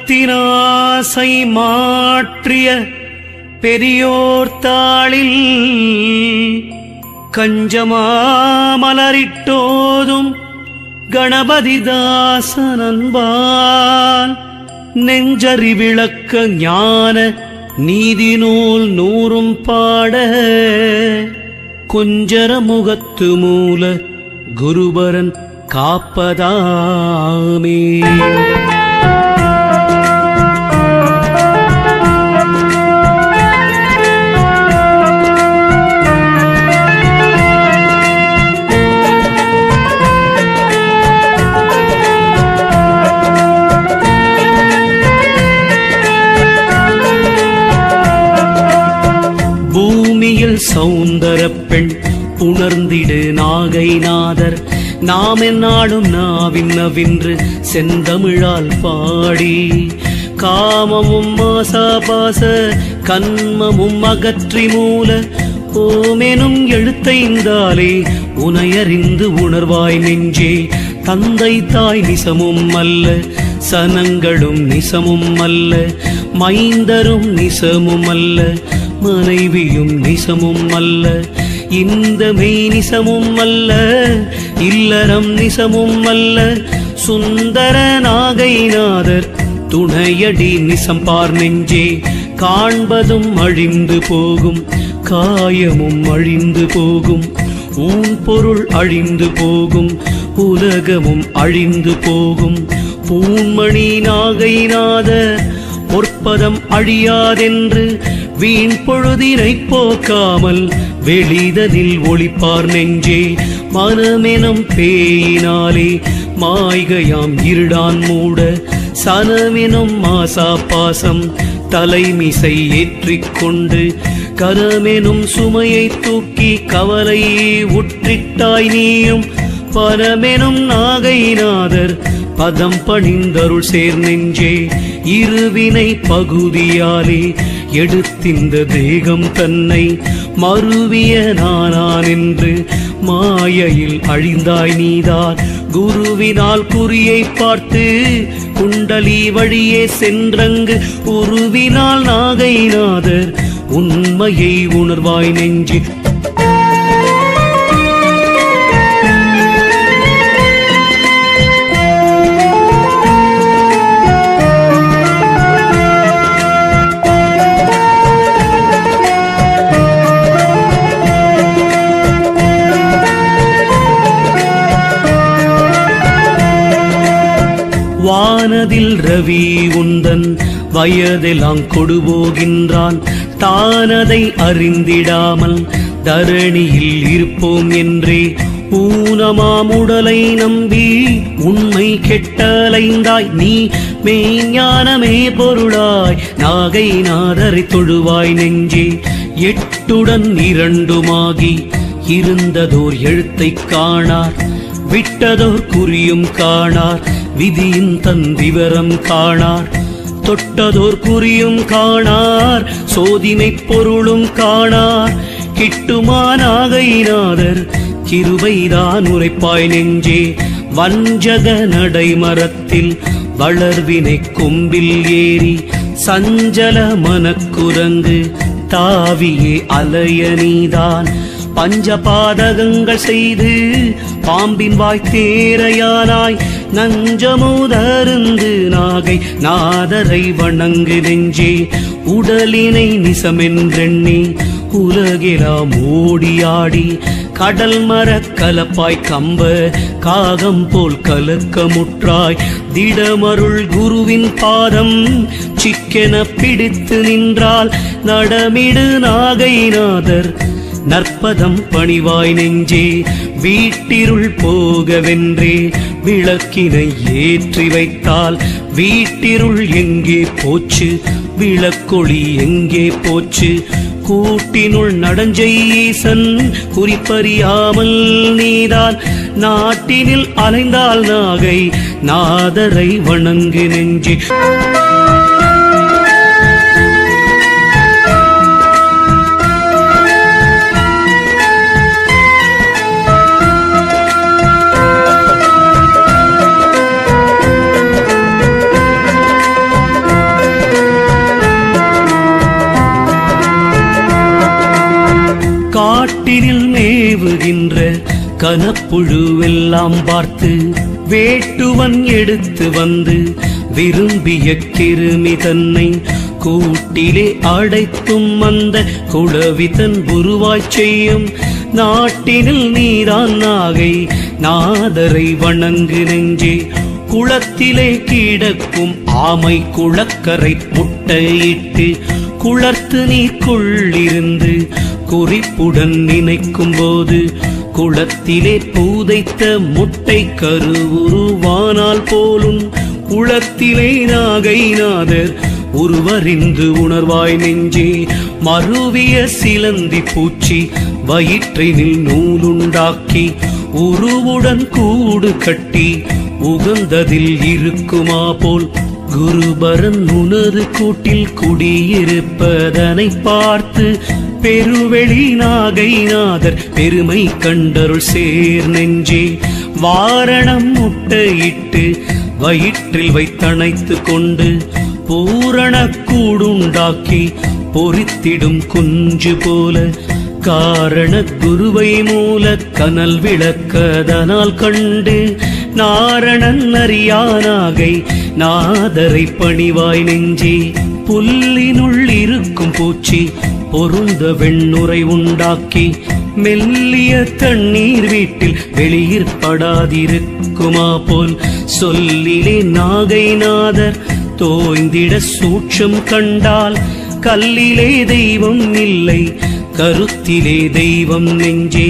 வஞ்சகமனத்தினாசை மாற்றிய பெரியோர் தாளில் கஞ்சமாமலரிட்டோதும் கணபதிதாசனன்பால் நெஞ்சறி விளக்க ஞான நீதி நூல் நூறும் பாட கொஞ்சர முகத்து மூல குருபரன் காப்பதாமே. பூமியில் சௌந்தர பெண் புணர்ந்திடு நாகைநாதர் நாம் என்னாடும் நாவின்னவின்று செந்தமிழால் பாடி காமமும் மாசாபாச கண்மமும் அகற்றி மூல ஓமெனும் எழுத்தைந்தாலே உனையறிந்து உணர்வாய் நெஞ்சே. தந்தை தாய் நிசமும் அல்ல, சனங்களும் நிசமும் அல்ல, மைந்தரும் நிசமும் அல்ல, மனைவியும் நிசமும் அல்ல, இந்த மெய் நிசமும் அல்ல, இல்லறம் நிசமும் அல்ல, சுந்தர நாகைநாதர் துணையடி நிசம்பார் நெஞ்சே. காண்பதும் அழிந்து போகும், காயமும் அழிந்து போகும், ஊன் பொருள் அழிந்து போகும், உலகமும் அழிந்து போகும். பூண்மணி நாகைநாதர் பொற்பதம் அழியாதென்று வீண் பொழுதினை போக்காமல் வெளிதனில் ஒளிப்பார் நெஞ்சே. மனமெனும் பேயினாலே மாய்கையாம் இருடான் மூட சனமெனும் மாசா பாசம் தலைமிசை ஏற்றிக்கொண்டு கரமெனும் சுமையை தூக்கி கவலையே உற்றிட்டாய் நீயும். பரமெனும் நாகைநாதர் பதம் பணிந்தருள் சேர் நெஞ்சே. இருவினை பகுதியாலே எடுத்திந்த தேகம் தன்னை மறுவிய நானான் என்று மாயையில் அழிந்தாய் நீதான். குருவினால் குறியை பார்த்து குண்டலி வழியே சென்றங்கு உருவினால் நாகைநாதர் உண்மையை உணர்வாய் நெஞ்சு. வானதில் ரவி உந்தன் வயதெல்லாம் கொடுபோகின்றான். தானதை அறிந்திடாமல் தரணியில் இருப்போம் என்றே ஊனமாம் உடலை நம்பி உண்மை கெட்டலைந்தாய் நீ. மெய்ஞானமே பொருளாய் நாகைநாதரை தொழுவாய் நெஞ்சே. எட்டுடன் இரண்டுமாகி இருந்ததோர் எழுத்தை காணார், விட்டதோர் குறியும் காணார், விதியின் தந்திவரம் காணார். தொட்டதோர் குறியும் காணார், சோதிமை பொருளும் காணார். கிட்டுமா நாகைநாதர் கிருபைதான் உரைப்பாய் நெஞ்சே. வஞ்சக நடைமரத்தில் வளர்வினை கொம்பில் ஏறி சஞ்சல மனக்குரங்கு தாவியே அலைய நீதான். பஞ்சபாதகங்கள் செய்து பாம்பின் வாய் தேரையானாய். நஞ்சமுதருந்து நாகை நாதரை வணங்கு நெஞ்சே. உடலினை நிசமென்றெண்ணி உலகெல்லாம் ஓடியாடி கடல் மர கலப்பாய் கம்ப காகம் போல் கலக்கமுற்றாய். திடமருள் குருவின் பாதம் சிக்கென பிடித்து நின்றால் நடமிடு நாகைநாதர் நற்பதம் பணிவாய் நெஞ்சே வீட்டிருள் போகவென்றே விளக்கினை ஏற்றி வைத்தால் வீட்டிருள் எங்கே போச்சு, விளக்கொளி எங்கே போச்சு. கூட்டினுள் நடஞ்செய்யீசன் குறிப்பறியாமல் நீதான் நாட்டினில் அலைந்தால் நாகை நாதரை வணங்கு நெஞ்சே. காட்டினில் மேவுகின்ற கனப்புழுவெல்லாம் பார்த்து வேட்டுவன் எடுத்து வந்து விரும்பிய கிருமி தன்னை கூட்டிலே அடைத்தும் அந்த குளவி தன் உருவாய் செய்யும் நாட்டினில் நீதான் நாகை நாதரை வணங்கு நெஞ்சே. குளத்திலே கிடக்கும் ஆமை குளக்கரை முட்டையிட்டு குளர்த்து நீக்குள்ளிருந்து குறிப்புடன் நினைக்கும் போது குளத்திலே பூதைத்த முட்டை கருவுருவானால் போலும் குளத்திலே நாகை நாதர் உருவறிந்து உணர்வாய் நெஞ்சே. மருவிய சிலந்தி பூச்சி வயிற்றினில் நூலுண்டாக்கி உருவுடன் கூடு கட்டி உகந்ததில் இருக்குமா போல் குருபரன் உனது கூட்டில் குடியிருப்பதனை பார்த்து பெருவெளி நாகை நாதர் பெருமை கண்டருள் சேர் நெஞ்சே. வாரணம் முட்டையிட்டு வயிற்றில் வைத்தணைத்து கொண்டு பூரண கூடுண்டாக்கி பொறித்திடும் குஞ்சு போல காரண குருவை மூல கனல் விளக்கதனால் கண்டு நாரணன் அறியானாகை நாதரை பணிவாய் நெஞ்சே. புல்லினுள் இருக்கும் பூச்சி பொருந்த வெண்ணுரை உண்டாக்கி மெல்லிய தண்ணீர் வீட்டில் வெளியிற்படாதிருக்குமா போல் சொல்லிலே நாகை நாதர் தோய்ந்திட சூட்சம் கண்டால் கல்லிலே தெய்வம் இல்லை கருத்திலே தெய்வம் நெஞ்சே.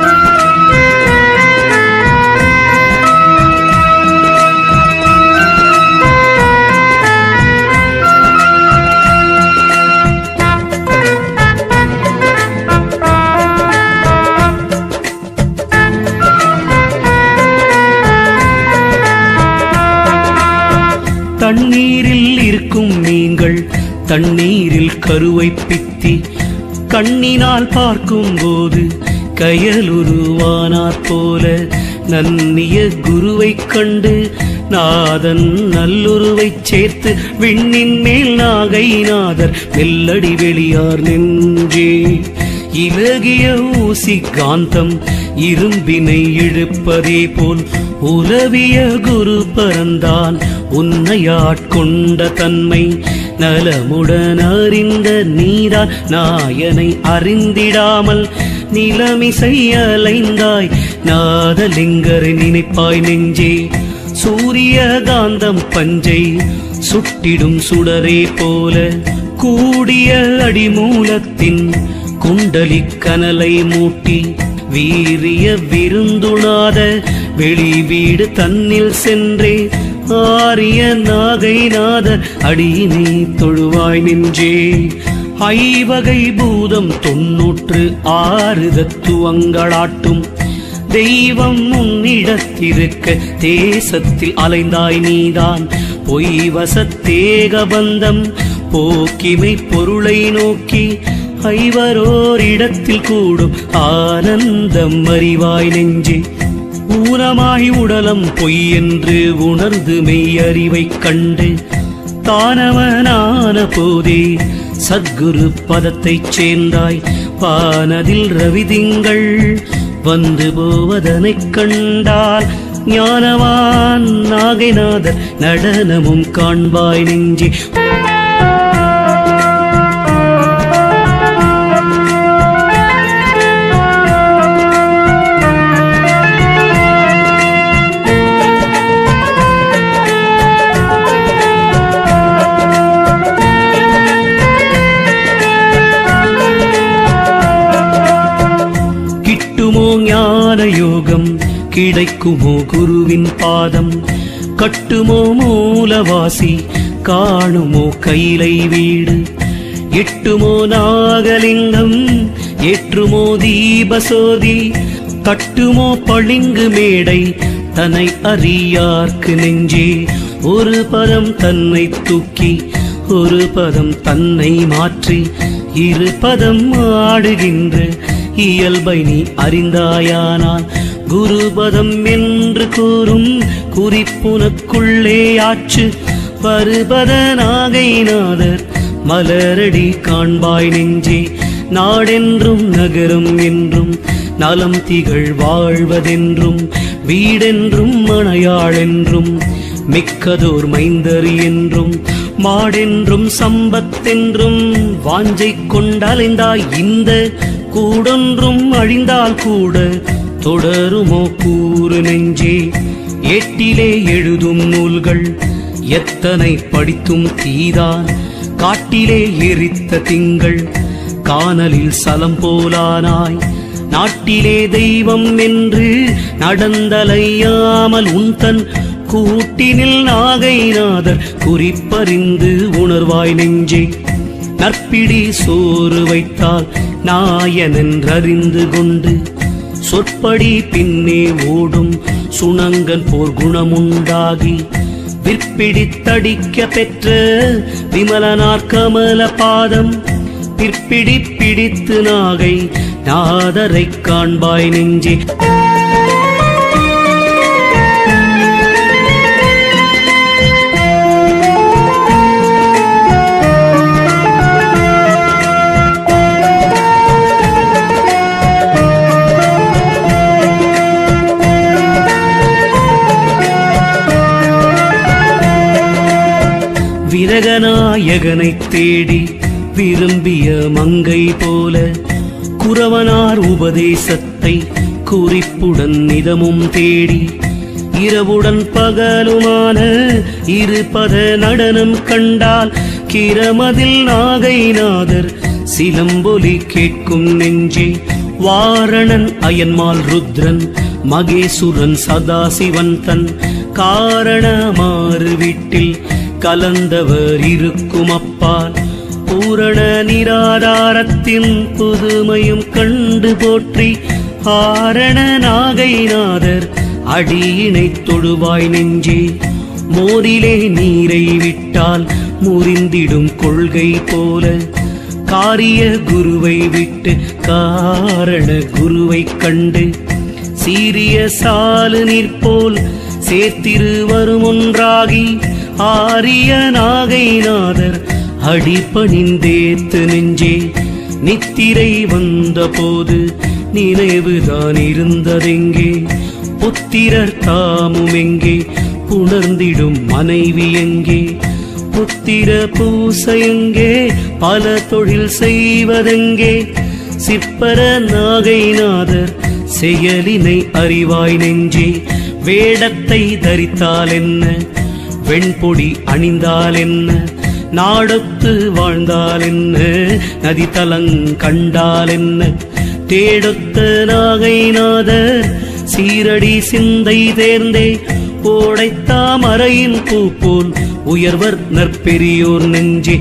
தண்ணீரில் இருக்கும் மீன்கள் தண்ணீரில் கருவை பித்தி கண்ணினால் பார்க்கும் போது கயலுருவானாற் போல நன்னிய குருவை கண்டு நாதன் நல்லுருவை சேர்த்து விண்ணின் மேல் நாகை நாதர் மெல்லடி வெளியார் நெஞ்சே. இலகிய ஊசி காந்தம் இரும்பினை இழுப்பதே போல் உலவிய குரு பரந்தான் உன்னையாட்கொண்ட தன்மை நலமுடன் அறிந்த நீதான் நாயனை அறிந்திடாமல் நிலமிசை அலைந்தாய் நாதலிங்கரை நினைப்பாய் நெஞ்சே. சூரிய காந்தம் பஞ்சை சுட்டிடும் சுடரே போல கூடிய அடிமூலத்தின் குண்டலி கனலை மூட்டி வீரிய விருந்துணாத வெளி வீடு தன்னில் சென்றே ஆரிய நாகை நாதர் அடியினை தொழுவாய் நெஞ்சே. ஐவகை பூதம் 96 தத்துவங்களாட்டும் தெய்வம் உன்னிடத்திருக்க தேசத்தில் அலைந்தாய் நீதான் பொய் வசத்தேக பந்தம் போக்கிமை பொருளை நோக்கி ஐவரோரிடத்தில் கூடும் ஆனந்தம் அறிவாய் நெஞ்சே. ஊனமாய் உடலம் பொய் என்று உணர்ந்து மெய் அறிவை கண்டு தானவனான போதே சத்குரு பதத்தைச் சேர்ந்தாய். வானதில் ரவிதிங்கள் வந்து போவதனைக் கண்டால் ஞானவான் நாகைநாதர் நடனமும் காண்பாய் நெஞ்சே. ஞான யோகம் கிடைக்குமோ குருவின் பாதம், கட்டுமோ மூலவாசி காணுமோ கைலை வீடு, எட்டுமோ நாகலிங்கம் ஏற்றுமோ தீபசோதி, தட்டுமோ பளிங்கு மேடை தன்னை அறியார்க்கு நெஞ்சே. ஒரு பதம் தன்னை தூக்கி ஒரு பதம் தன்னை மாற்றி இரு பதம் ஆடுகின்ற இயல்பை நீ அறிந்தாயானால், குருபதம் என்று கூறும் குறிப்புனக்குள்ளே ஆற்று. பருபத நாகைநாதர் மலரடி காண்பாய் நெஞ்சே. நாடென்றும் நகரம் என்றும் நலம் திகழ் வாழ்வதென்றும் வீடென்றும் மனையாளென்றும் மிக்கதோர் மைந்தர் என்றும் மாடென்றும் சம்பத்தென்றும் வாஞ்சை கொண்டலைந்தாய் இந்த கூடொன்றும் அழிந்தால் கூட தொடருமோ கூறு நெஞ்சே. ஏட்டிலே எழுதும் நூல்கள் எத்தனை படித்தும் தீதான், காட்டிலே எரித்த திங்கள் கானலில் சலம் போலானாய். நாட்டிலே தெய்வம் என்று நடந்தலையாமல் உன்தன் கூட்டினில் நாகைநாதர் குறிப்பறிந்து உணர்வாய் நெஞ்சே. நற்பிடி சோறு வைத்தால் நாயனென்றறிந்து கொண்டு சொற்படி பின்னே ஓடும் சுணங்கன் போர் குணமுண்டாகி, விற்பிடித்தடிக்க பெற்ற விமலனார் கமல பாதம் பிற்பிடி பிடித்து நாகை நாதரை காண்பாய் நெஞ்சே. விரகநாயகனை தேடி விரும்பிய மங்கை போல குரவனார் உபதேசத்தை குறிப்புடன் நிதமும் தேடி, இரவுடன் பகலுமான இருபத நடனம் கண்டால் கிரமதில் நாகைநாதர் சிலம்பொலி கேட்கும் நெஞ்சே. வாரணன் அயன்மால் ருத்ரன் மகேசுரன் சதாசிவன் தன் காரணமாறு வீட்டில் கலந்தவர் இருக்கும் அப்பால், பூரண நிராதாரத்தின் புதுமையும் கண்டு போற்றி ஆரண நாகைநாதர் அடியினை தொழுவாய் நெஞ்சே. மோரிலே நீரை விட்டால் முறிந்திடும் கொள்கை போல காரிய குருவை விட்டு காரண குருவை கண்டு சீரிய சாலு நிற்போல் சேர்த்திரு வரும் ஒன்றாகி, ஆரிய நாகைநாதர் அடிபணிந்தேத்து நெஞ்சே. நித்திரை வந்த போது நினைவுதான் இருந்ததெங்கே, புத்திரர் தாமும் எங்கே புணர்ந்திடும் மனைவி எங்கே, புத்திர பூசை எங்கே பல தொழில் செய்வதெங்கே, சிற்பர நாகைநாதர் செயலினை அறிவாய் நெஞ்சே. வேடத்தை தரித்தால் என்ன, வெண்பொடி அணிந்தால் என்ன, நாடொத்து வாழ்ந்தால் என்ன, நதி தலங்கண்டால் என்ன, தேடொத்த நாகைநாதர் சீரடி சிந்தை தேர்ந்தே. ஓடைத்தாமரையின் பூ போல் உயர்வர் நற்பெரியோர் நெஞ்சே.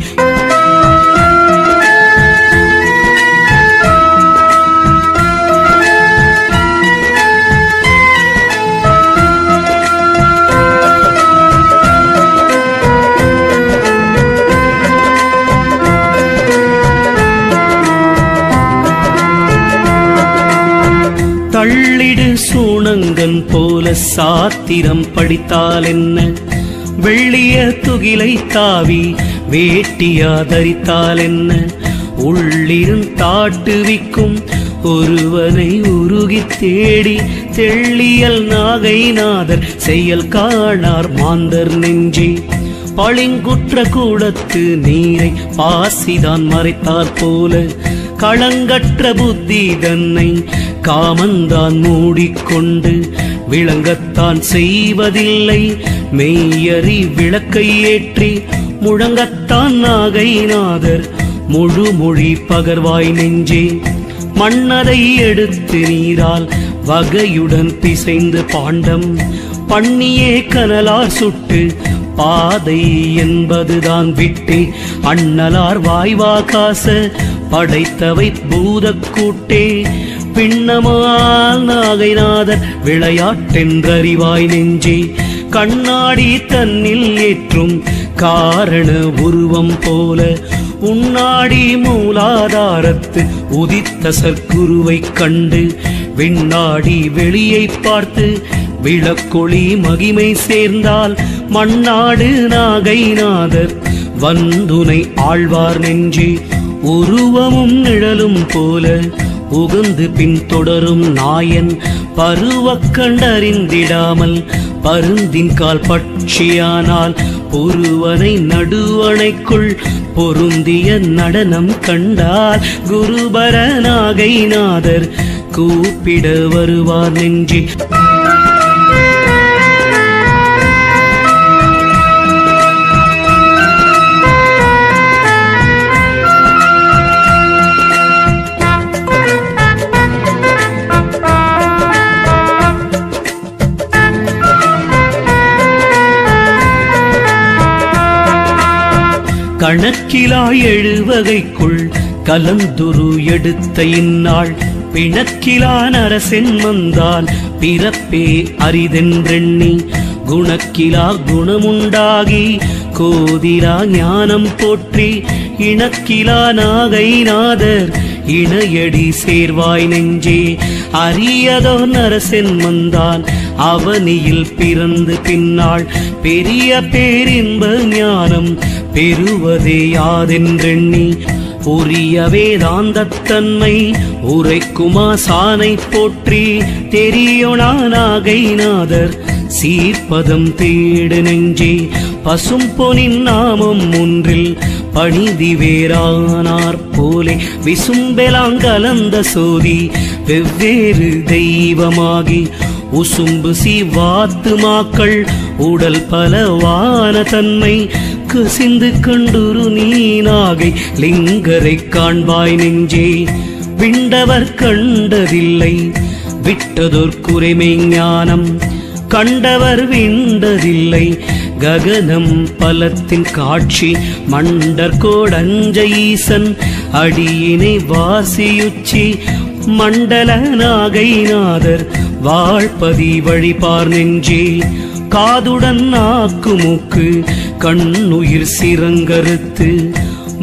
தள்ளிடு சூணங்கன் போல சாத்திரம் படித்தால் என்ன, வெள்ளிய துகிலை தாவி வேட்டியா தரித்தால் என்ன, உள்ளிருந்தாட்டுவிக்கும் ஒருவனை உருகி தேடி தெள்ளியல் நாகைநாதர் செயல் காணார் மாந்தர் நெஞ்சே. பளிங்குற்ற கூடத்து நீரை பாசிதான் மறைத்தாற் போல களங்கற்ற புத்தி தன்னை காமந்தான் மூடிக்கொண்டு விளங்கத்தான் செய்வதில்லை. மெய்யறி விளக்கை ஏற்றி முழங்கத்தான் நாகைநாதர் முழு மொழி பகர்வாய் நெஞ்சே. மண்ணதை எடுத்து நீரால் வகையுடன் பிசைந்து பாண்டம் பண்ணியே கனலார் சுட்டு பாதை என்பதுதான் விட்டே அண்ணலார் வாய்வாகாச படைத்தவை பூதக்கூட்டே பின்னமால் நாகைநாதர் விளையாட்டென்றறிவாய் நெஞ்சே கண்ணாடி தன்னில் ஏற்றும் காரண உருவம் போல உன்னாடி மூலாதாரத்து உதித்த சற்குருவை கண்டு விண்ணாடி வெளியை பார்த்து விளக்கொளி மகிமை சேர்ந்தால் மண்ணாடு நாகைநாதர் வந்துனை ஆழ்வார் நெஞ்சே உருவமும் நிழலும் போல உகந்து பின் தொடரும் நாயன் பருவக் கண்டறிந்திடாமல் பருந்தின் கால் பட்சியானால் பொருவனை நடுவணைக்குள் பொருந்திய நடனம் கண்டால் குருபர நாகைநாதர் கூப்பிட வருவார் நெஞ்சே கணக்கிலாய் 7 வகைக்குள் கலந்துரு எடுத்த இந்நாள் பிணக்கிலா நரசென் வந்தான் பிறப்பே அரிதென்றெண்ணி குணக்கிலா குணமுண்டாகி கோதிலா ஞானம் போற்றி இணக்கிலா நாகைநாதர் இணையடி சேர்வாய் நெஞ்சே அரியதோ நரசென் வந்தான் அவனியில் பிறந்து பின்னாள் பெரிய பேரின்ப ஞானம் பெறுவதே யாதென்றெண்ணி உரிய வேதாந்தத்தன்மை உரைக்குமா சானை போற்றி தெரியோனா நாகைநாதர் சீர்பதம் தேடு நெஞ்சே பசும் பொனின் நாமம் ஒன்றில் பணிதி வேறானார் போலே விசும்பெலாங்கலந்த சோதி வெவ்வேறு தெய்வமாகி உசும்பு சிவாத்துமாக்கள் உடல் பலவான தன்மை கசிந்து கண்டுரு நீனாகை லிங்கரை காண்பாய் நெஞ்சே விண்டவர் கண்டதில்லை விட்டதோர் குறைமை ஞானம் கண்டவர் விண்டதில்லை ககனம் பலத்தின் காட்சி மண்டர் கோடஞ்ச ஈசன் அடியினை வாசியுச்சி மண்டல நாகைநாதர் வாழ்பதி வழிபார் நெஞ்சே காதுடன் நாக்கு மூக்கு கண்ணுயிர் சிறங்கருத்து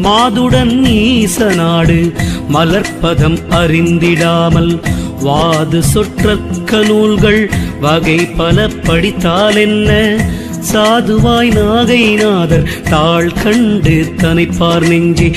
மாதுடன் ஈசநாடு மலர்ப்பதம் அறிந்திடாமல் வாது சொற்றற்க நூல்கள் வகை பல படித்தால் என்ன சாதுவாய் நாகைநாதர் தாழ் கண்டு தனைப்பார் நெஞ்சே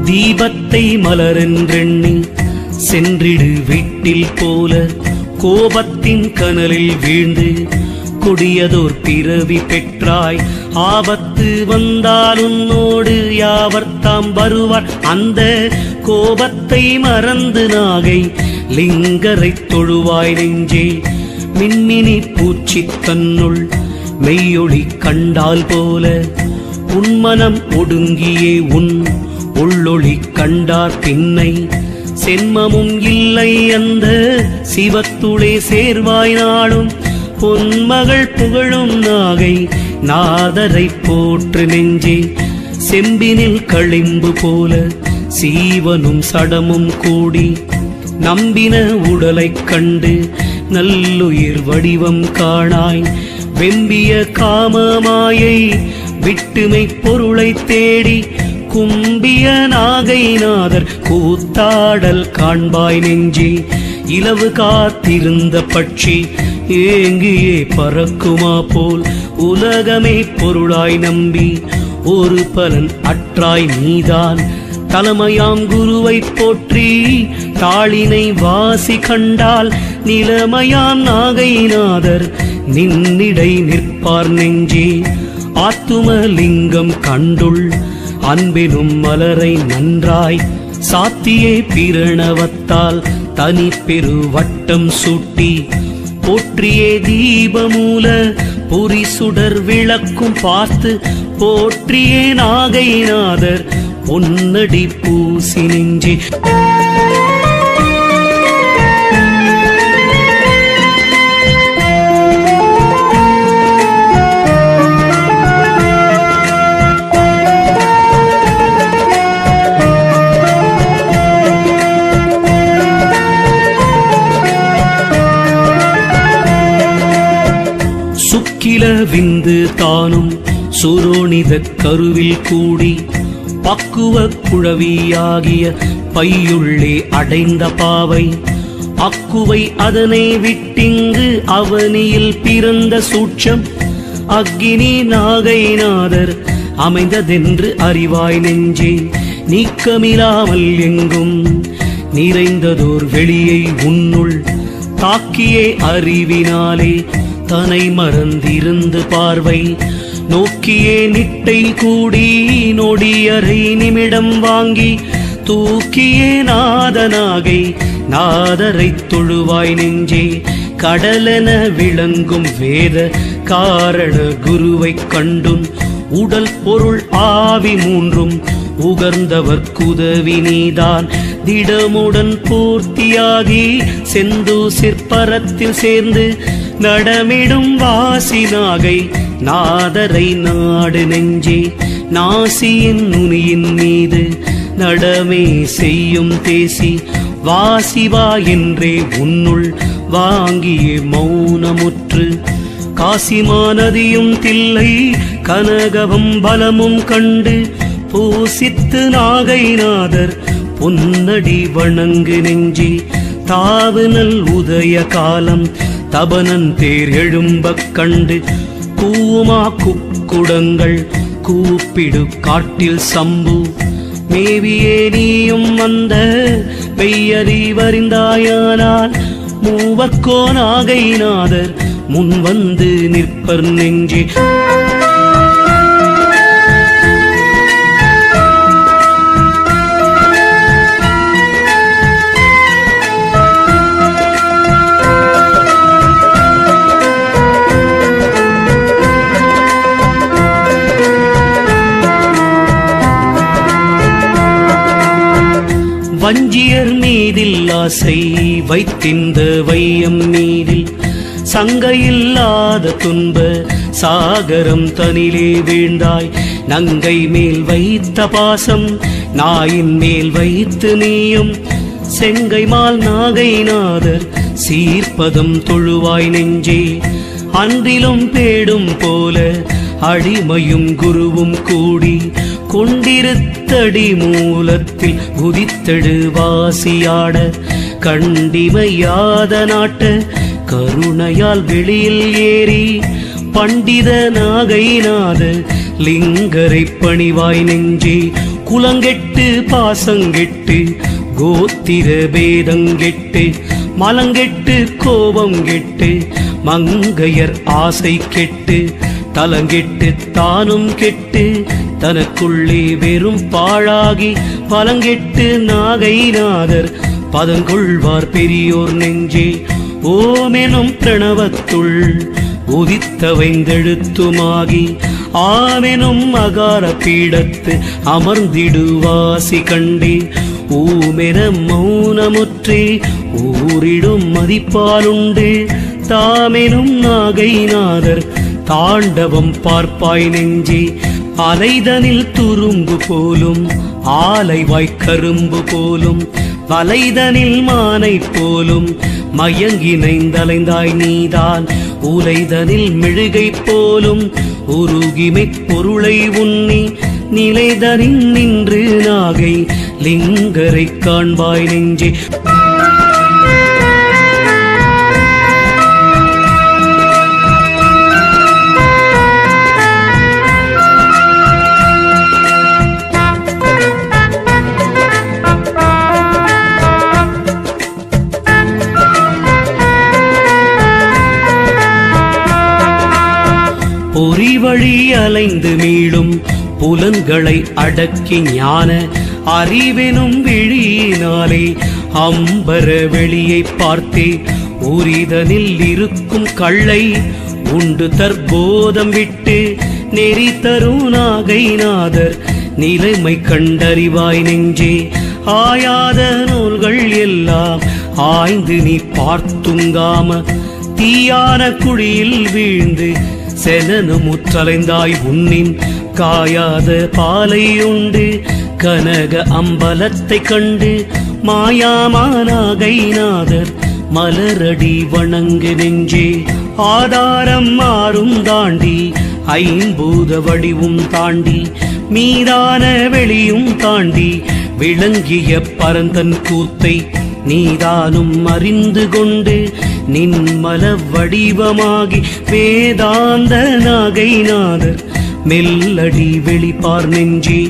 தீபத்தை மலரென்றெண்ணி சென்றிடு வீட்டில் போல கோபத்தின் கனலில் வீழ்ந்து கொடியதோர் பிறவி பெற்றாய் ஆபத்து வந்தால் உன்னோடு யாவர்தாம் வருவார் அந்த கோபத்தை மறந்து நாகை லிங்கரை தொழுவாய் நெஞ்சே மின்மினி பூச்சி தன்னுள் மெய்யொளி கண்டால் போல உன்மனம் ஒடுங்கியே உன் உள்ளொளி கண்டார் பின்னை சென்மமும் இல்லை அந்த சிவத்துளே சேர்வாய் நாளும் பொன்மகள் புகழும் நாகை நாதரை போற்று நெஞ்சே செம்பினில் களிம்பு போல சீவனும் சடமும் கூடி நம்பின உடலைக் கண்டு நல்லுயிர் வடிவம் காணாய் வெம்பிய காமமாயை விட்டுமை பொருளை தேடி கும்பிய நாகைநாதர் கூத்தாடல் காண்பாய் நெஞ்சே இலவு காத்திருந்த பட்சி ஏங்கியே பறக்குமா போல் உலகமே பொருளாய் நம்பி ஒரு பலன் அற்றாய் நீதான் தலைமையாம் குருவை போற்றி தாளினை வாசி கண்டால் நிலைமையாம் நாகைநாதர் நின்னிடை நிற்பார் நெஞ்சே ஆத்துமலிங்கம் கண்டுள் அன்பெனும் மலரை நன்றாய் சாத்தியே பிரணவத்தால் தனி பெருவட்டம் சூட்டி போற்றியே தீபமூல பொறிசுடர் விளக்கும் பார்த்து போற்றியே நாகைநாதர் பொன்னடி பூசி நெஞ்சே. சுக்கில விந்து தானும் சுரோணித கருவில் கூடி பக்குவ குழவியாகிய பையுள்ளே அடைந்த பாவை அக்குவை அதனை விட்டிங்கு அவனியில் பிறந்த சூட்சம் அக்கினி நாகைநாதர் அமைந்ததென்று அறிவாய் நெஞ்சே. நீக்கமிலாமல் எங்கும் நிறைந்ததோர் வெளியை உன்னுள் தாக்கியே அறிவினாலே தனை மறந்திருந்து பார்வை நோக்கியே நிட்டை கூடி நொடியரை நிமிடம் வாங்கி தூக்கியே நாதனாகை நாதரை தொழுவாய் நெஞ்சே. கடலென விளங்கும் வேத காரண குருவைக் கண்டும் உடல் பொருள் ஆவி மூன்றும் உகர்ந்தவர் குதவி நீதான் திடமுடன் பூர்த்தியாகி செந்தூசிற்பரத்தில் சேர்ந்து நடமிடும் வாசி நாகை நாதரை நாடு நெஞ்சே. நாசியின் நுனியின் மீது நடமே செய்யும் தேசி வாசிவா என்றே உன்னுள் வாங்கிய மௌனமுற்று காசிமா நதியும் தில்லை கனகவம் பலமும் கண்டு பூசித்து நாகைநாதர் பொன்னடி வணங்கு நெஞ்சே. தாவுநல் உதய காலம் தபனன் தேர் எழும்பக் கண்டு கூமா குக்குடங்கள் கூப்பிடு காட்டில் சம்பு மேவியே நீயும் வந்த மெய்யறிவறிந்தாயானால் மூவர்க்கோ நாகைநாதர் முன் வந்து நிற்பர் நெஞ்சே. வஞ்சியர் மீதில் ஆசை வைத்திந்த வையம் மீதில் சங்கையில்லாத துன்ப சாகரம் தனிலே வீழ்ந்தாய். நங்கை மேல் வைத்த பாசம் நாயின் மேல் வைத்து நீயும் செங்கைமால் நாகைநாதர் சீர்ப்பதம் தொழுவாய் நெஞ்சே. அன்றிலும் பேடும் போல அடிமையும் குருவும் கூடி கொண்டிருத்தடி மூலத்தில் குதித்தெடு வாசியாட கண்டிமையாத நாட்ட கருணையால் வெளியில் ஏறி பண்டித நாகைநாத லிங்கரை பணிவாய் நெஞ்சே. குலங்கெட்டு பாசங்கெட்டு கோத்திர பேதங்கெட்டு மலங்கெட்டு கோபம் கெட்டு மங்கையர் ஆசை கெட்டு தலங்கெட்டு தானும் கெட்டு தனக்குள்ளே வெறும் பாழாகி பலங்கெட்டு நாகைநாதர் பதங்கொள்வார் பெரியோர் நெஞ்சே. ஓமெனும் பிரணவத்துள் உதித்தவைந்தெழுத்துமாகி ஆமெனும் அகார பீடத்து அமர்ந்திடுவாசி கண்டே. ஊமென மௌனமுற்றே ஊரிடும் மதிப்பாலுண்டு தாமெனும் நாகைநாதர் தாண்டவம் பார்ப்பாய் நெஞ்சே. அலைதனில் துரும்பு போலும் ஆலைவாய்க் கரும்பு போலும் வலைதனில் மானை போலும் மயங்கினைந்தலைந்தாய் நீதான். உலைதனில் மெழுகை போலும் உருகிமை பொருளை உண்ணி நிலைதனில் நின்று நாகை லிங்கரை காண்பாய் நெஞ்சே. மெய்வழி அலைந்து மீளும் புலன்களை அடக்கி ஞான அறிவெனும் விழியினாலே அம்பர வெளியை பார்த்தே உரிதனில் இருக்கும் கள்ளை உண்டு தற்போதம் விட்டு நெறி தருநாகைநாதர் நிலைமை கண்டறிவாய் நெஞ்சே. ஆயாத நூல்கள் எல்லாம் ஆய்ந்து நீ பார்த்துங்காம தீயான குழியில் வீழ்ந்து செனனுமுற்றலைந்தாய் உன்னின் காயாத பாலை உண்டு கனக அம்பலத்தை கண்டு மாயாமானாகைநாதர் மலரடி வணங்கு நெஞ்சே. ஆதாரம் மாறும் தாண்டி ஐம்பூத வடிவும் தாண்டி மீதான வெளியும் தாண்டி விளங்கிய பரந்தன் கூத்தை நீதானும் அறிந்து கொண்டு நின்மல வடிவமாகி வேதாந்த நாகைநாதர் மெல்லடி வெளிப்பார் நெஞ்சே.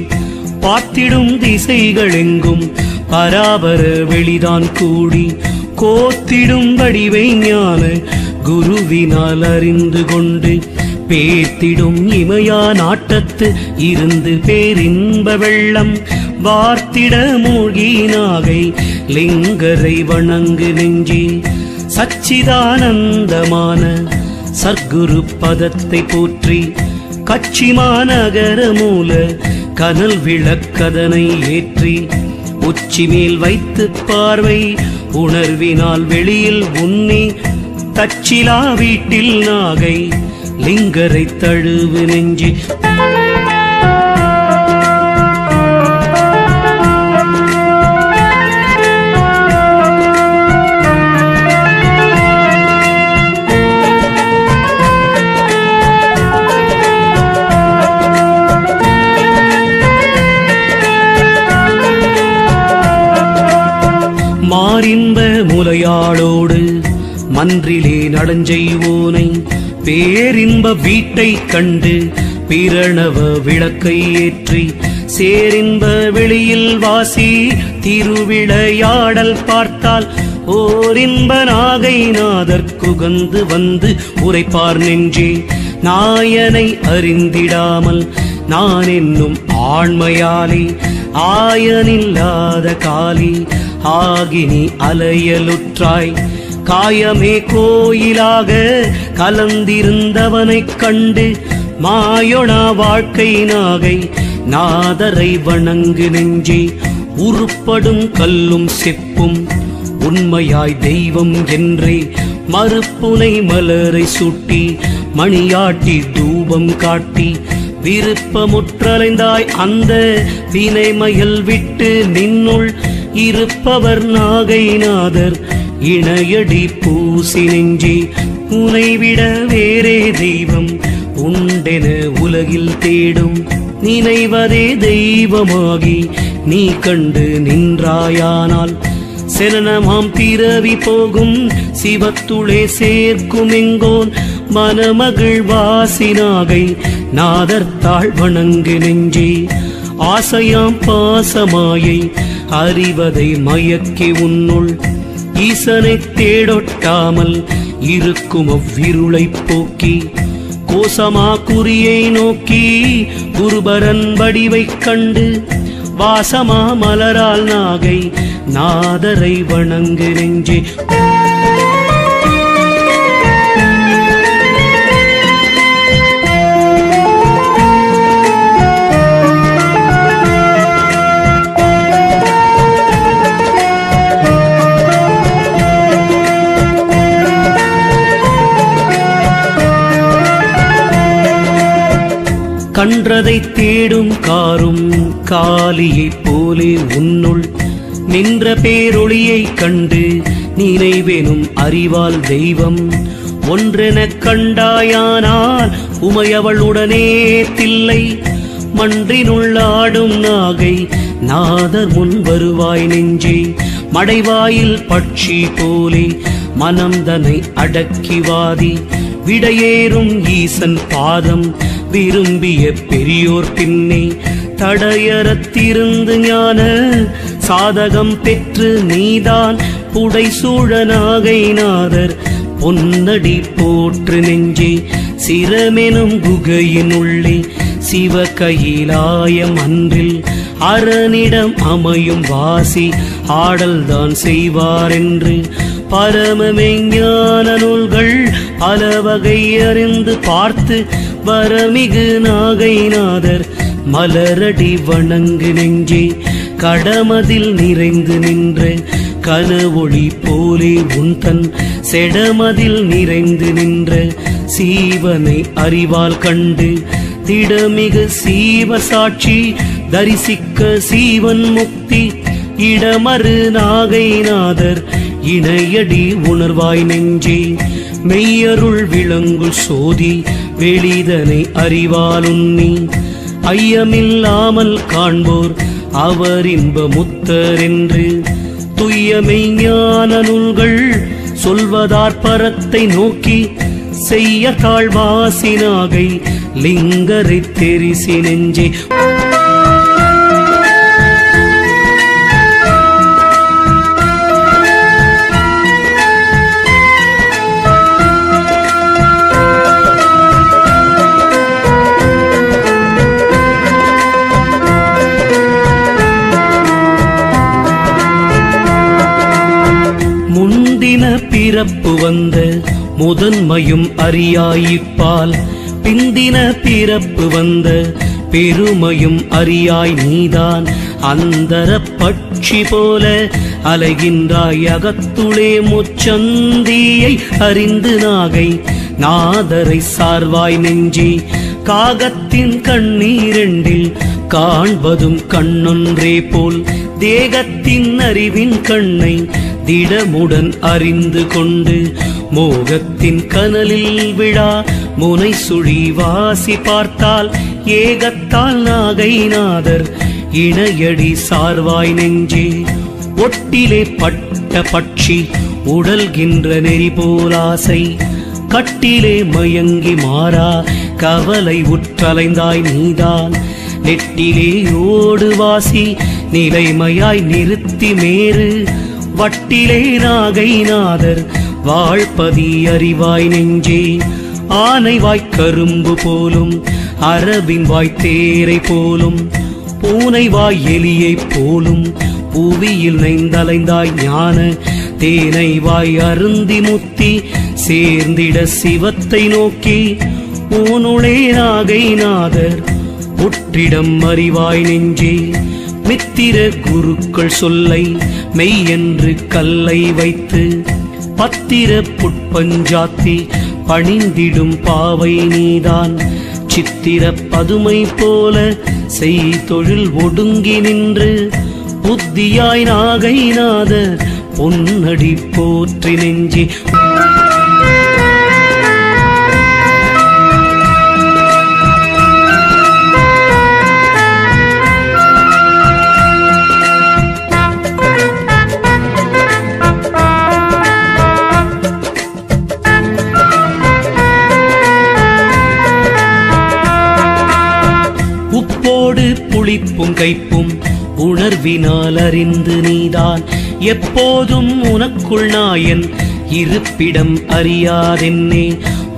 பார்த்திடும் திசைகள் எங்கும் பராபர வெளிதான் கூடி கோத்திடும் வடிவை ஞான குருவினால் அறிந்து கொண்டு பேத்திடும் இமயா நாட்டத்து இருந்து பேரின்ப வெள்ளம் வார்த்திட மூழ்கி நாகை லிங்கரை வணங்கு நெஞ்சே. சச்சிதானந்தமான சர்க்குரு பதத்தை போற்றி கச்சிமாநகர மூல கனல் விளக்கதனை ஏற்றி உச்சி மேல் வைத்து பார்வை உணர்வினால் வெளியில் உன்னி தச்சிலா வீட்டில் நாகை லிங்கரை தழுவு நெஞ்சே. மாரின்ப முலையாளோடு மன்றிலே நடஞ்செய்வோனை பேரின்ப வீட்டை கண்டு பிரணவ விளக்கை ஏற்றி சேரின்ப வெளியில் வாசி திருவிளையாடல் பார்த்தால் ஓரின்ப நாகைநாதர் குகந்து வந்து உரைப்பார் நெஞ்சே. நாயனை அறிந்திடாமல் நான் என்னும் ஆண்மையாலே ஆயனில்லாத காலி ஆகினி அலையலுற்றாய் காயமே கோயிலாக கலந்திருந்தவனைக் கண்டு மாயொணா வாழ்க்கை நாகை நாதரை வணங்கு நெஞ்சே. உருப்படும் கல்லும் செப்பும் உண்மையாய் தெய்வம் என்றே மறுப்புனை மலரை சூட்டி மணியாட்டி தூபம் காட்டி விருப்பமுற்றலைந்தாய் அந்த வினைமயல் விட்டு நின்னுள் இருப்பவர் நாகைநாதர் இணையடி பூசி நெஞ்சே. உனைவிட வேறே தெய்வம் உண்டென உலகில் தேடும் நினைவதே தெய்வமாகி நீ கண்டு நின்றாயானால் செலனமாம் பிறவி போகும் சிவத்துளே சேர்க்கும் எங்கோன் மனமகிழ் வாசினாகை நாதர்த்தாள் வணங்கு நெஞ்சே. ஆசையாம் பாசமாயை அறிவதை மயக்கி உன்னுள் ஈசனை தேடொட்டாமல் இருக்கும் அவ்விருளை போக்கி கோசமா குறியை நோக்கி குருபரன் வடிவைக் கண்டு வாசமா மலரால் நாகை நாதரை வணங்கு நெஞ்சே. கன்றதை தேடும் காரும் காலியைப் போலே உன்னுள் நின்ற பேரொளியை கண்டு நினைவெனும் அறிவால் தெய்வம் ஒன்றெனக் கண்டாயானால் உமையவளுடனே தில்லை மன்றினுள்ளாடும் நாகை நாதர் முன் வருவாய் நெஞ்சே. மடைவாயில் பட்சி போலே மனம்தனை அடக்கிவாதி விடையேறும் ஈசன் பாதம் விரும்பிய பெரியோர் பின்னே தடையறத்திருந்து ஞான சாதகம் பெற்று நீதான் புடை சூழ நாகைநாதர் பொன்னடி போற்று நெஞ்சே. சிரமெனும் குகையினுள்ளே சிவ கையிலாயம் அன்றில் அரணிடம் அமையும் வாசி ஆடல்தான் செய்வாரென்று பரமமெஞ்ஞான நூல்கள் பல வகை அறிந்து பார்த்து வரமிகு நாகைநாதர் மலரடி வணங்கு நெஞ்சே கடமதில் நிறைந்து நின்ற கனவொளி போலே உன்தன் செடமதில் நிறைந்து நின்ற சீவனை அறிவால் கண்டு திடமிகு சீவ சாட்சி தரிசிக்க சீவன் முக்தி இடமறு நாகைநாதர் இணையடி உணர்வாய் நெஞ்சே மெய்யருள் விளங்கு சோதி வெளிதனை அறிவால் உன்னி ஐயமில்லாமல் காண்போர் அவர் இன்ப முத்தர் என்று துய்ய மெய்ஞான நூல்கள் சொல்வதாற்பரத்தை நோக்கி செய்ய தாழ்வாசினாகை லிங்கரை தெரிசி நெஞ்சே முந்தின பிறப்பு வந்த முதன்மையும் அறியாயிப்பால் பிந்தின பிறப்பு வந்த பெருமையும் அறியாய் நீதான் அந்தர பட்சி போல அலைகின்றாய் அகத்துளே முச்சந்தியை அறிந்து நாகை நாதரை சார்வாய் நெஞ்சே காகத்தின் கண்ணீரெண்டில் காண்பதும் கண்ணொன்றே போல் தேகத்தின் அறிவின் கண்ணை திடமுடன் அறிந்து கொண்டு மோகத்தின் கனலில் விழா முனை சுழி வாசி பார்த்தால் ஏகத்தால் நாகைநாதர் இணையடி சார்வாய் நெஞ்சே ஒட்டிலே பட்ட பட்சி உடல்கின்ற நெறி போலாசை கட்டிலே மயங்கி மாறா கவலை உற்றலைந்தாய் நீதான் நெட்டிலே ஓடு வாசி நிலைமையாய் நிறுத்தி மேறு வட்டிலே நாகைநாதர் வாழ்பதி அறிவாய் நெஞ்சே ஆனை வாய் கரும்பு போலும் அரபின் வாய் தேரை போலும் பூனை வாய் எலியை போலும் புவியில் நைந்தலைந்தாய் ஞான தேனை வாய் அருந்தி முத்தி சேர்ந்திட சிவத்தை நோக்கி ஊனுளே நாகைநாதர் உற்றிடம் அறிவாய் நெஞ்சே மித்திர குருக்கள் சொல்லை மெய்யென்று கல்லை வைத்து பத்திர புட்பஞ்சாத்தி பணிந்திடும் பாவை நீதான் சித்திர பதுமை போல செய் தொழில் ஒடுங்கி நின்று புத்தியாய் நாகைநாதர் பொன்னடி போற்றி நெஞ்சே உப்போடு புளிப்பும் கைப்பும் உணர்வினால் அறிந்து நீதான் எப்போதும் உனக்குள் நாயன் இருப்பிடம் அறியாதென்னே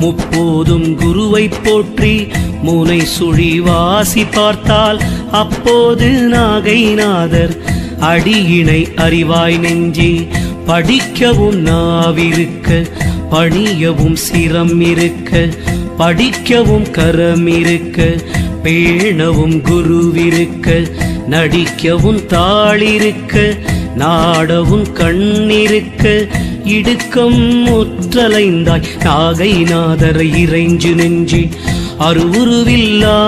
முப்போதும் குருவை போற்றி முனை சுழி வாசி பார்த்தால் அப்போது நாகைநாதர் அடியினை அறிவாய் நெஞ்சே படிக்கவும் நாவிருக்க பணியவும் சிரம் இருக்க படிக்கவும் கரம் இருக்க பேணவும் குருவிருக்க நடிக்கவும் தாளிருக்க நாடவும் கண்ணிருக்க இடுக்கம் முற்றலைந்தாய் நாகைநாதரை இறைஞ்சு நெஞ்சே அருவுருவில்லா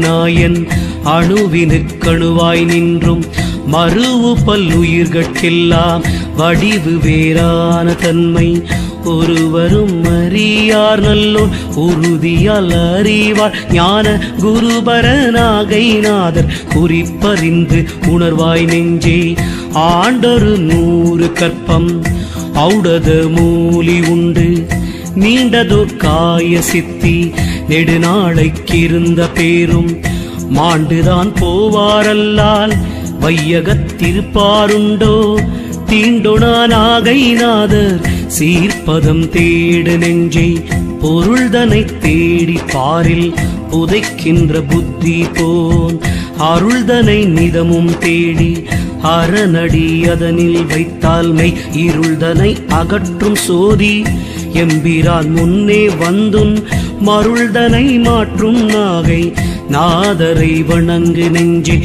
நாயன் அணுவினுக்கணுவாய் நின்றும் மறுவு பல்லுயிர்கட்கெல்லாம் வடிவு வேறான தன்மை ஒருவரும் அறியார் நல்லோர் உறுதியால் அறிவார் ஞான குருபர நாகைநாதர் குறிப்பறிந்து உணர்வாய் நெஞ்சே ஆண்டொரு 100 கற்பம் ஔடத மூலி உண்டு நீண்டதோர் காய சித்தி நெடுநாளைக்கிருந்த பேரும் மாண்டுதான் போவாரல்லால் வையகத்திருப்பாருண்டோ தீண்டொணா நாகைநாதர் சீர்ப்பதம் தேடு நெஞ்சே பொருள்தனை தேடி பாரில் புதைக்கின்ற புத்தி போன் அருள்தனை நிதமும் தேடி அரணடி அதனில் வைத்தால் மெய் இருள்தனை அகற்றும் சோதி எம்பிரான் முன்னே வந்துன் மருள்தனை மாற்றும் நாகை நாதரை வணங்கு நெஞ்சே.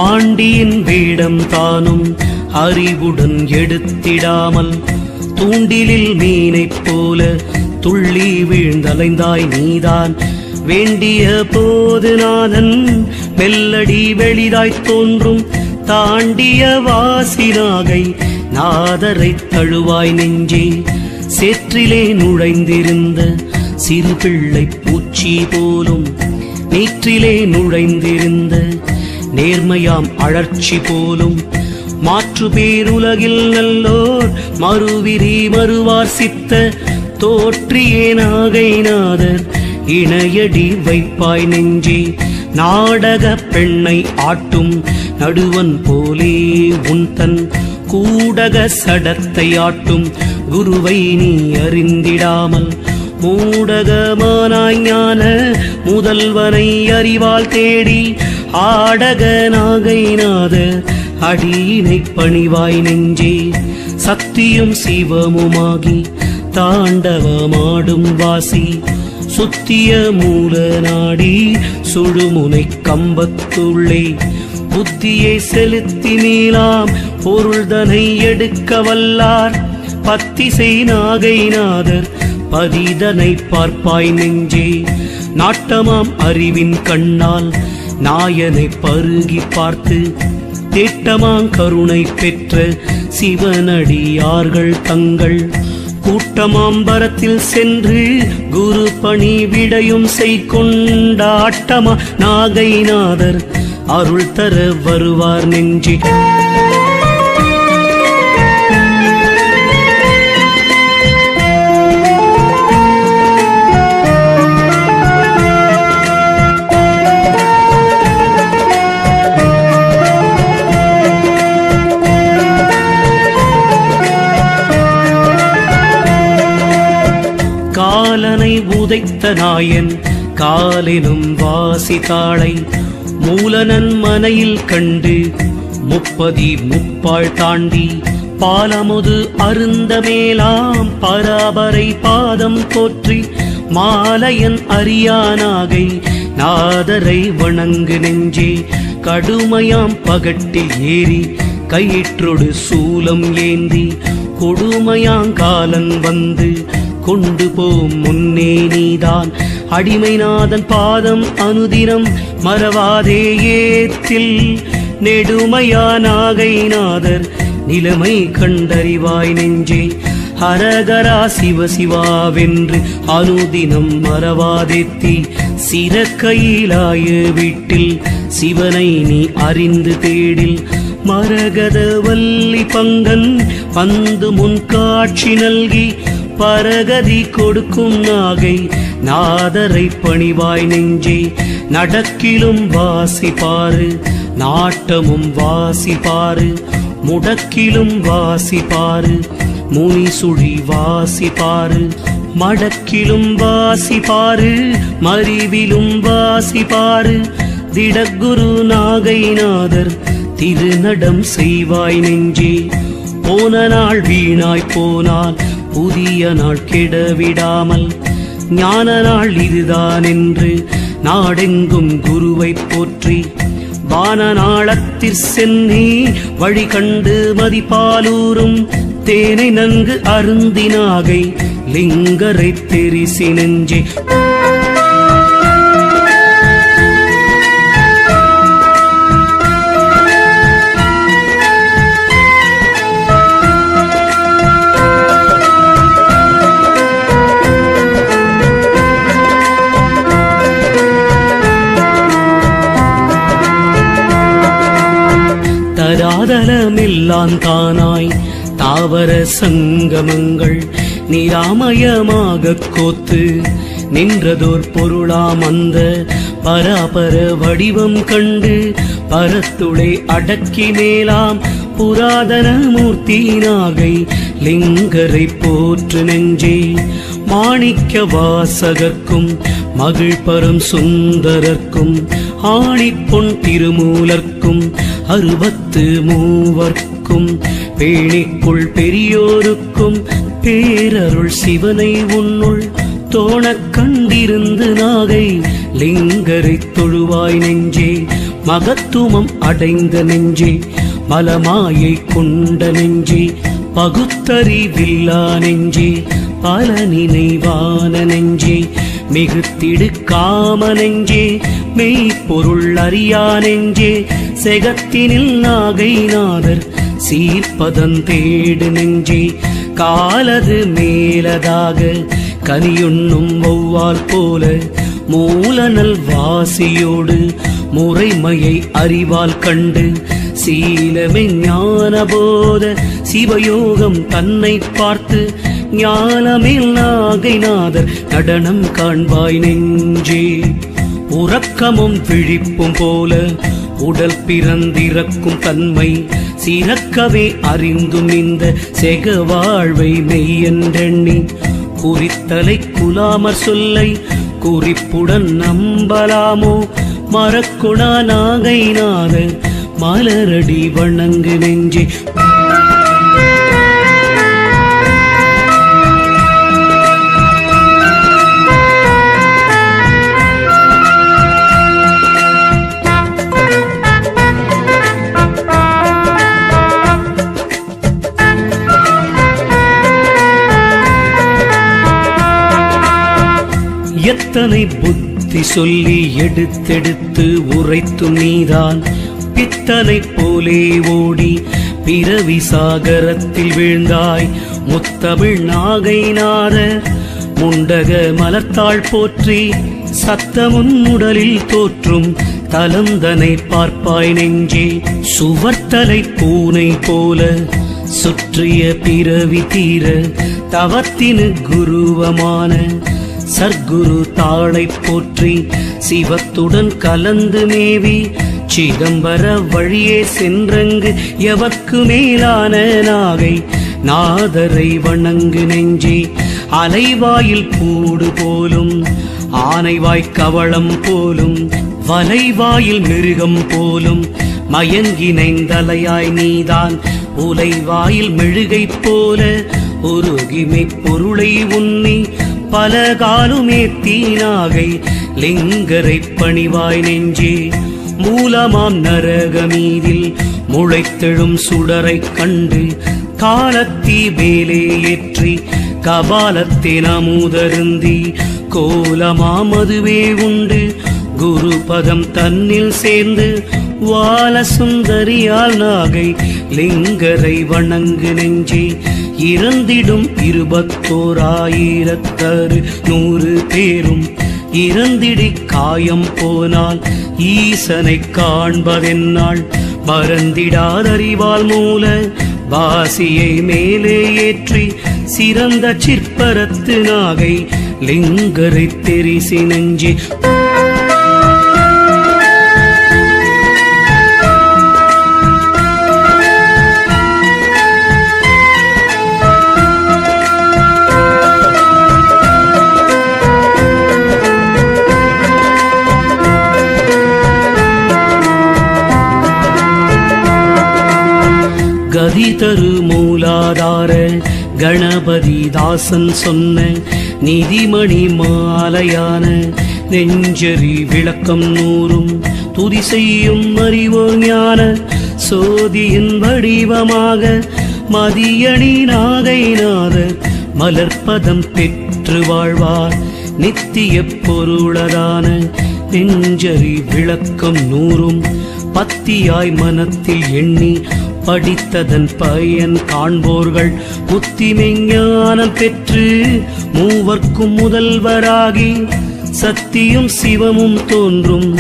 ஆண்டியின் வேடம் தானும் அறிவுடன் எடுத்திடாமல் தூண்டிலில் மீனைப் போல துள்ளி வீழ்ந்தலைந்தாய் நீதான் வேண்டிய போது நாதன் மெல்லடி வெளிதாய் தோன்றும் தாண்டிய வாசினாகை நாதரை தழுவாய் நெஞ்சே. சேற்றிலே நுழைந்திருந்த சிறு பிள்ளை பூச்சி போலும் நீற்றிலே நுழைந்திருந்த நேர்மையாம் அழற்சி போலும் மாற்று பேருலகில் நல்லோர் மறுவிரி மறுவார் சித்த தோற்றியே நாகை நாதர் இணையடி வைப்பாய் நெஞ்சே. நாடக பெண்ணை ஆட்டும் நடுவன் போலே உன் தன் கூடக சடத்தை ஆட்டும் குருவை நீ அறிந்திடாமல் மூடகமானாய் ஞான முதல்வனை அறிவால் தேடி ஆடக நாகை நாதர் அடியினை பணிவாய் நெஞ்சே. சத்தியும் சிவமுமாகி தாண்டவமாடும் வாசி சுத்திய மூல நாடி சுழுமுனை கம்பத்துள்ளே புத்தியை செலுத்தி நீலாம் பொருள்தனை எடுக்க வல்லார் பத்திசை நாகை நாதர் பதிதனை பார்ப்பாய் நெஞ்சே. நாட்டமாம் அறிவின் கண்ணால் நாயனை பருகி பார்த்து தேட்டமாங் கருணை பெற்ற சிவனடியார்கள் தங்கள் கூட்டமாம்பரத்தில் சென்று குரு பணி விடையும் செய்கொண்டாட்டமா நாகை நாதர் அருள் தர வருவார் நெஞ்சே. காலனை உதைத்த நாயன் காலினும் வாசித்தாளை மூலனன் மனையில் கண்டு முப்பதி முப்பாள் தாண்டி பாலமுது அருந்த மேலாம் பராபரை பாதம் போற்றி மாலையன் அரியானாகை நாதரை வணங்கு நெஞ்சே. கடுமையாம் பகட்டில் ஏறி கயிற்றொடு சூலம் ஏந்தி கொடுமையாங்காலன் வந்து கொண்டு போம் முன்னே நீதான் அடிமைநாதன் பாதம் அனுதினம் மறவாதே ஏத்தில் நெடுமையா நாகை நாதர் நிலைமை கண்டறிவாய் நெஞ்சே. ஹரகரா சிவ சிவாவென்று அனுதினம் மறவாதேத்தி சிறக்கையிலாய வீட்டில் சிவனை நீ அறிந்து தேடில் மரகத வல்லி பங்கன் வந்து முன் காட்சி நல்கி பரகதி கொடுக்கும் நாகை நாதரை பணிவாய் நெஞ்சே. நடக்கிலும் வாசிப்பாரு நாட்டமும் வாசிப்பாரு முடக்கிலும் வாசிப்பாரு முனிசுழி வாசிப்பாரு மடக்கிலும் வாசிப்பாரு மறிவிலும் வாசிப்பாரு திடக்குரு நாகை நாதர் திருநடம் செய்வாய் நெஞ்சே. போன நாள் வீணாய் போனால் புதிய நாள் கெடவிடாமல் ஞான நாள் இதுதான் என்று நாடெங்கும் குருவை போற்றி வான நாளத்திற் சென்னி வழி கண்டு மதிப்பாலூரும் தேனை நன்கு அருந்தினாகை லிங்கரை தெரிசி நெஞ்சே. தராத தலமெல்லாம் தானாய் தாவர சங்கமங்கள் நிராமயமாக கோத்து நின்றதோர் பொருளாம் அந்த பராபர வடிவம் கண்டு பரத்துளை அடக்கி மேலாம் புராதன மூர்த்தி நாகை லிங்கரை போற்று நெஞ்சே. மாணிக்க வாசகர்க்கும் மகிழ்பரம் சுந்தரர்க்கும் ஆணிப்பொன் திருமூலர்க்கும் 63 பேணிக்குள் பெரியோருக்கும் பேரருள் சிவனை உன்னுள் தோணக் கண்டிருந்து நாகை லிங்கரை தொழுவாய் நெஞ்சே. மகத்துவம் அடைந்த நெஞ்சே, மலமாயை கொண்ட நெஞ்சே, பகுத்தறிவில்லா நெஞ்சே, பல நினைவான நெஞ்சே, மிகுத்திடு காம நெஞ்சே, மெய்ப்பொருள் அறியா நெஞ்சே, செகத்தினில் நாகை நாதர் சீர்ப்பதம் தேடு நெஞ்சே. காலது மேலதாக கனியுண்ணும் வௌவால் போல மூலநல் வாசியோடு முறைமையை அறிவால் கண்டு சீலமே ஞானபோத சிவயோகம் தன்னை பார்த்து ஞானமேல் நாகை நாதர் நடனம் காண்பாய் நெஞ்சே. உறக்கமும் விழிப்பும் போல உடல் பிறந்திறக்கும் தன்மை சிறக்கவே அறிந்தும் இந்த செக வாழ்வை மெய்யென்றெண்ணி குறித்தலை குலாமற் சொல்லை குறிப்புடன் நம்பலாமோ. மறக்குணா நாகை நாதர் மலரடி வணங்கு நெஞ்சே. எத்தனை புத்தி சொல்லி எடுத்தெடுத்து உரைத்தும் நீதான் பித்தனை போலே ஓடி பிறவி சாகரத்தில் வீழ்ந்தாய். முத்தமிழ் நாகை நாதர் முண்டக மலர்த்தாள் போற்றி சத்தமுன் உடலில் தோற்றும் தலந்தனை பார்ப்பாய் நெஞ்சே. சுவர்த்தலை பூனை போல சுற்றிய பிறவி தீர தவத்தினு குருவமான சர்க்குரு தாளை போற்றி சிவத்துடன் கலந்து மேவி சிதம்பர வழியே சென்றங்கு எவர்க்கு மேலான நாகை நாதரை வணங்கு நெஞ்சே. அலைவாயில் கூடு போலும் ஆனைவாய் கவளம் போலும் வலைவாயில் மிருகம் போலும் மயங்கினைந்தலையாய் நீதான் உலைவாயில் மெழுகை போல உருகிமை பொருளை உன்னி பல காலுமேத்தி நாகை லிங்கரை பணிவாய் நெஞ்சே. மூலமாம் நரகமீதில் முளைத்தெழும் சுடரை கண்டு காலத்தீ மேலே ஏற்றி கபாலத்தின் அமுதருந்தி கோலமாமதுவே உண்டு குருபதம் தன்னில் சேர்ந்து வால சுந்தரியால் நாகை லிங்கரை வணங்கு நெஞ்சே. இறந்திடும் 21,100 பேரும் இறந்திடி காயம் போனால் ஈசனை காண்பதென்னாள் மறந்திடாதறிவால் மூல வாசியை மேலே ஏற்றி சிறந்த சிற்பரத்து நாகை லிங்கரை தெரிசி நெஞ்சே. கதி தரு மூலாதார கணபதி தாசன் சொன்ன நிதிமணி மாலையான நெஞ்சரி விளக்கம் 100 துதி செய்யும் அறிவோர் ஞான சோதியின் வடிவமாக மதியணி நாகை நாதர் மலர்பதம் பெற்று வாழ்வார் நித்திய பொருளதான நெஞ்சரி விளக்கம் 100 பத்தியாய் மனத்தில் எண்ணி படித்ததன் பயன் காண்போர்கள் புத்திமெஞ்ஞானம் பெற்று மூவர்க்கும் முதல்வராகி சத்தியும் சிவமும் தோன்றும்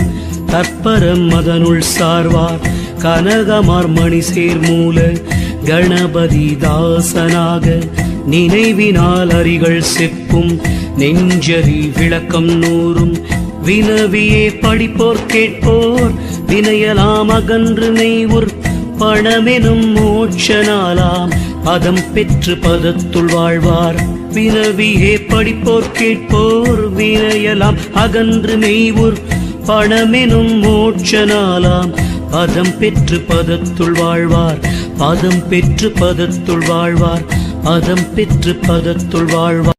தற்பரம் அதனுள் சார்வார் கனகமார்மணி சேர்மூல கணபதி தாசனாக நினைவினால் அறிகள் செப்பும் நெஞ்சறி விளக்கம் நூறும் வினவியே படிப்போர் கேட்போர் வினையலாம் அகன்று நெய்வுர் பணமெனும் மோட்சனாலாம் பதம் பெற்று பதத்துள் வாழ்வார். வினவியே படிப்போர் கேட்போர் வினையலாம் அகன்று நெய்வுர் பணமெனும் மோட்சனாலாம் பதம் பெற்று பதத்துள் வாழ்வார். பதம் பெற்று பதத்துள் வாழ்வார். பதம் பெற்று பதத்துள் வாழ்வார்.